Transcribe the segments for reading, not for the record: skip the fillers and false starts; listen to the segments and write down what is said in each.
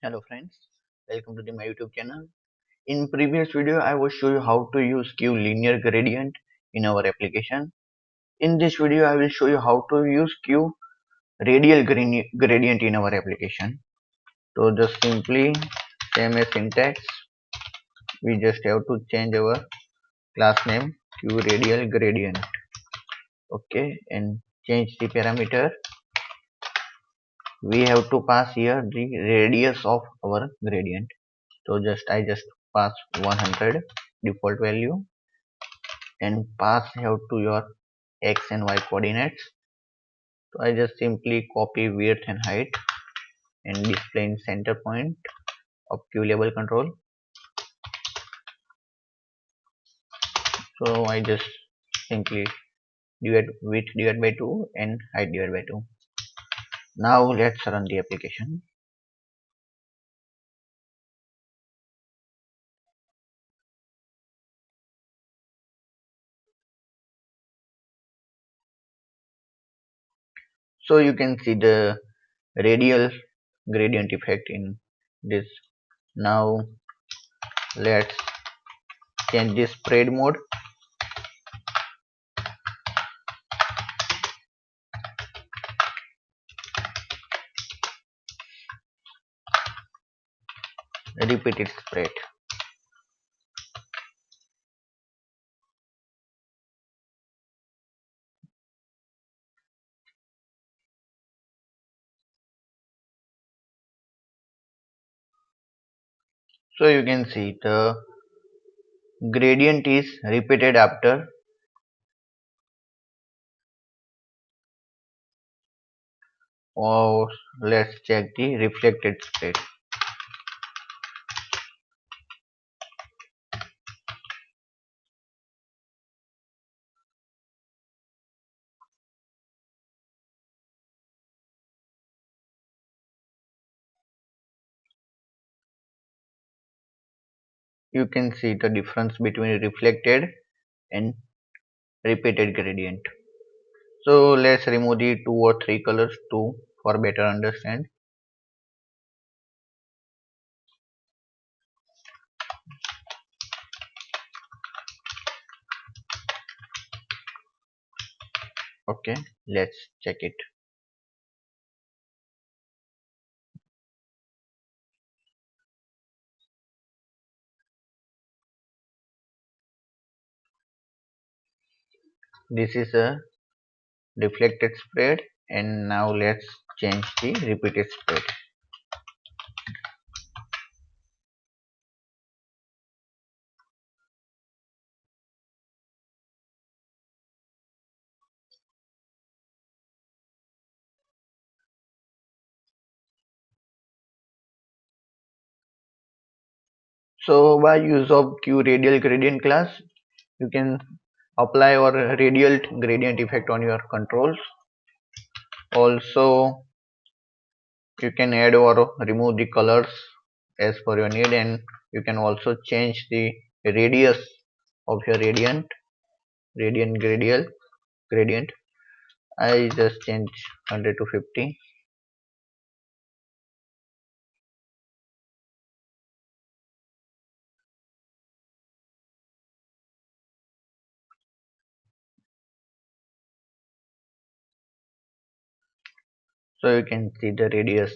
Hello friends, welcome to my YouTube channel. In previous video, I will show you how to use Q linear gradient in our application. In this video, I will show you how to use Q radial gradient in our application. So just simply same as syntax, we just have to change our class name Q radial gradient. Okay, and change the parameter. We have to pass here the radius of our gradient. So I just pass 100 default value and pass here to your x and y coordinates. So I just simply copy width and height and display in center point of Q label control. So I just simply divide width divided by 2 and height divided by 2. Now let's run the application. So you can see the radial gradient effect in this. Now let's change this spread mode. Repeated spread. So you can see the gradient is repeated after or let's check the reflected spread. You can see the difference between reflected and repeated gradient. So let's remove the 2 or 3 colors too for better understand. Okay, let's check it. This is a reflected spread and now let's change the repeated spread. So by use of QRadialGradient class, you can apply or radial gradient effect on your controls. Also, you can add or remove the colors as per your need, and you can also change the radius of your gradient gradient. I just change 100 to 50. So you can see the radius.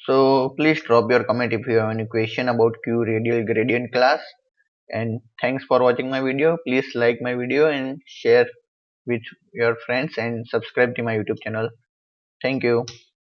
So please drop your comment if you have any question about QRadialGradient class. And thanks for watching my video. Please like my video and share with your friends and subscribe to my YouTube channel. Thank you.